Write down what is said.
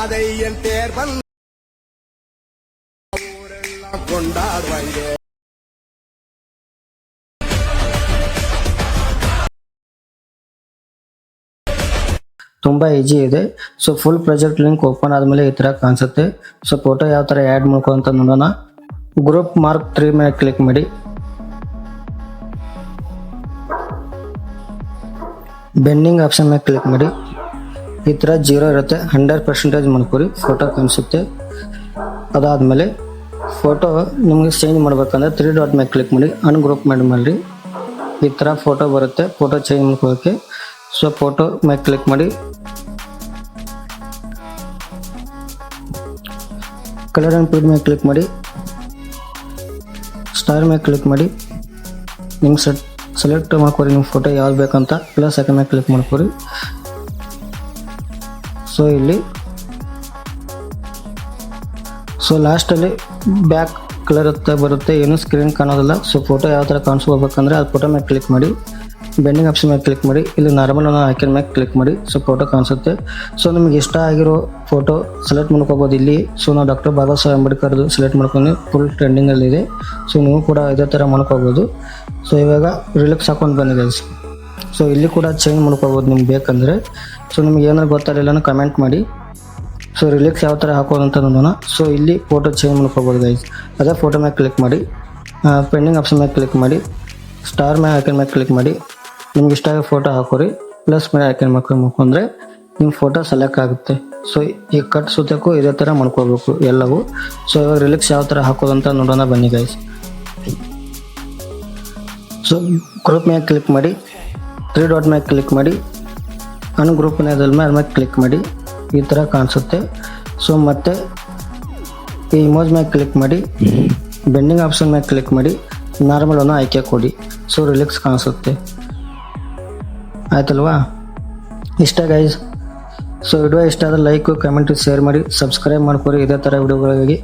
ರಾಧಯ್ಯನ್ ತೇರ್ ಬಂದ ಊರೆಲ್ಲ ಕೊಂಡಾಡುವಂಗೆ. ತುಂಬ ಈಜಿ ಇದೆ. So full project link open ಆದಮೇಲೆ ಈ ಥರ ಕಾಣಿಸುತ್ತೆ. ಸೊ ಫೋಟೋ ಯಾವ ಥರ ಆ್ಯಡ್ ಮಾಡ್ಕೊ ಅಂತ ನೋಡೋಣ. ಗ್ರೂಪ್ ಮಾರ್ಕ್ 3 ಮೇಲೆ ಕ್ಲಿಕ್ ಮಾಡಿ. ಬೆಂಡಿಂಗ್ ಆಪ್ಷನ್ ಮೇಲೆ ಕ್ಲಿಕ್ ಮಾಡಿ. ಈ ಥರ 0 ಇರುತ್ತೆ, 100% ಮಾಡ್ಕೊರಿ, ಫೋಟೋ ಕಾಣಿಸುತ್ತೆ. ಅದಾದಮೇಲೆ ಫೋಟೋ ನಿಮಗೆ ಚೇಂಜ್ ಮಾಡ್ಬೇಕಂದ್ರೆ 3 ಡಾಟ್ ಮೇಲೆ ಕ್ಲಿಕ್ ಮಾಡಿ, ಅನ್ಗ್ರೂಪ್ ಮಾಡಿ. ಈ ಥರ ಫೋಟೋ ಬರುತ್ತೆ. ಫೋಟೋ ಚೇಂಜ್ ಮಾಡ್ಕೊಳ್ಳೋಕ್ಕೆ ಸೊ ಫೋಟೋ ಮೇಲೆ ಕ್ಲಿಕ್ ಮಾಡಿ. ಕಲರ್ ಆ್ಯಂಡ್ ಫೀಡ್ ಮೇಲೆ ಕ್ಲಿಕ್ ಮಾಡಿ. ಸ್ಟಾರ್ ಮೇಲೆ ಕ್ಲಿಕ್ ಮಾಡಿ. ನಿಮ್ಗೆ ಸೆಲೆಕ್ಟ್ ಮಾಡ್ಕೊರಿ ನಿಮ್ಮ ಫೋಟೋ ಯಾವ್ದು ಬೇಕಂತ. ಪ್ಲಸ್ ಐಕನ್ ಮೇಲೆ ಕ್ಲಿಕ್ ಮಾಡ್ಕೊರಿ. ಸೊ ಇಲ್ಲಿ ಲಾಸ್ಟಲ್ಲಿ ಬ್ಯಾಕ್ ಕಲರ್ ಬರುತ್ತೆ, ಏನು ಸ್ಕ್ರೀನ್ ಕಾಣೋದಿಲ್ಲ. ಸೊ ಫೋಟೋ ಯಾವ ಥರ ಕಾಣಿಸ್ಕೋಬೇಕಂದ್ರೆ ಅದು ಫೋಟೋ ಮೇಲೆ ಕ್ಲಿಕ್ ಮಾಡಿ. ಬೆಂಡಿಂಗ್ ಆಪ್ಷನ್ ಮೇಲೆ ಕ್ಲಿಕ್ ಮಾಡಿ. ಇಲ್ಲಿ ನಾರ್ಮಲ್ ಐಕನ್ ಮೇಲೆ ಕ್ಲಿಕ್ ಮಾಡಿ. ಸೊ ಫೋಟೋ ಕಾಣಿಸುತ್ತೆ. ಸೊ ನಿಮಗೆ ಇಷ್ಟ ಆಗಿರೋ ಫೋಟೋ ಸೆಲೆಕ್ಟ್ ಮಾಡ್ಕೋಬೋದು ಇಲ್ಲಿ. ಸೊ ನಾವು ಡಾಕ್ಟರ್ ಬಾಬಾ ಸಾಹೇಬ್ ಅಂಬೇಡ್ಕರ್ದು ಸೆಲೆಕ್ಟ್ ಮಾಡ್ಕೊಂಡು ಫುಲ್ ಟ್ರೆಂಡಿಂಗಲ್ಲಿದೆ. ಸೊ ನೀವು ಕೂಡ ಇದೇ ಥರ ಮಾಡ್ಕೋಬೋದು. ಸೊ ಇವಾಗ ರಿಲಕ್ಸ್ ಹಾಕೊಂಡು ಬಂದಿದೆ. ಸೊ ಇಲ್ಲಿ ಕೂಡ ಚೇಂಜ್ ಮಾಡ್ಕೋಬೋದು ನಿಮ್ಗೆ ಬೇಕಂದರೆ. ಸೊ ನಿಮ್ಗೆ ಏನಾದ್ರು ಗೊತ್ತಾಗಲಿಲ್ಲ ಕಮೆಂಟ್ ಮಾಡಿ. ಸೊ ರಿಲಕ್ಸ್ ಯಾವ ಥರ ಹಾಕೋದು ಅಂತ ನೋಡೋಣ. ಸೊ ಇಲ್ಲಿ ಫೋಟೋ ಚೇಂಜ್ ಮಾಡ್ಕೋಬೋದು ಗೈಸ್. ಅದೇ ಫೋಟೋ ಮೇಲೆ ಕ್ಲಿಕ್ ಮಾಡಿ. ಪೆಂಡಿಂಗ್ ಆಪ್ಷನ್ ಮೇಲೆ ಕ್ಲಿಕ್ ಮಾಡಿ. ಸ್ಟಾರ್ ಮೇಲೆ ಐಕನ್ ಮೇಲೆ ಕ್ಲಿಕ್ ಮಾಡಿ. ನಿಮ್ಗೆ ಇಷ್ಟ ಆಗೋ ಫೋಟೋ ಹಾಕೋರಿ. ಪ್ಲಸ್ ಮೇಲೆ ಐಕನ್ ಮಾಡ್ಕೊಂಡ್ರೆ ನಿಮ್ಮ ಫೋಟೋ ಸೆಲೆಕ್ಟ್ ಆಗುತ್ತೆ. ಸೊ ಈ ಕಟ್ ಸುತ್ತಕ್ಕೂ ಇದೇ ಥರ ಮಾಡ್ಕೋಬೇಕು ಎಲ್ಲವೂ. ಸೊ ಇವಾಗ ರಿಲಕ್ಸ್ ಯಾವ ಥರ ಹಾಕೋದಂತ ನೋಡೋಣ ಬನ್ನಿ ಗೈಸ್. ಸೊ ಗ್ರೂಪ್ ಮೇಲೆ ಕ್ಲಿಕ್ ಮಾಡಿ. 3 ಡಾಟ್ ಮೇಲೆ ಕ್ಲಿಕ್ ಮಾಡಿ. ಅನ್ಗ್ರೂಪ್ ಮೇಲೆ ಕ್ಲಿಕ್ ಮಾಡಿ. ಈ ಥರ ಕಾಣಿಸುತ್ತೆ. ಸೊ ಮತ್ತೆ ಈ ಇಮೋಜ್ ಮೇಲೆ ಕ್ಲಿಕ್ ಮಾಡಿ. ಬೆಂಡಿಂಗ್ ಆಪ್ಷನ್ ಮೇಲೆ ಕ್ಲಿಕ್ ಮಾಡಿ. ನಾರ್ಮಲ್ ಅನ್ನು ಆಯ್ಕೆ ಕೊಡಿ. ಸೊ ರಿಲಕ್ಸ್ ಕಾಣಿಸುತ್ತೆ. ಆಯ್ತಲ್ವಾ? ಇಷ್ಟ ಗೈಸ್. ಸೊ ವಿಡಿಯೋ ಇಷ್ಟ ಆದರೆ ಲೈಕ್, ಕಮೆಂಟ್, ಶೇರ್ ಮಾಡಿ, ಸಬ್ಸ್ಕ್ರೈಬ್ ಮಾಡ್ಕೊರಿ ಇದೇ ಥರ ವಿಡಿಯೋಗಳಿಗಾಗಿ.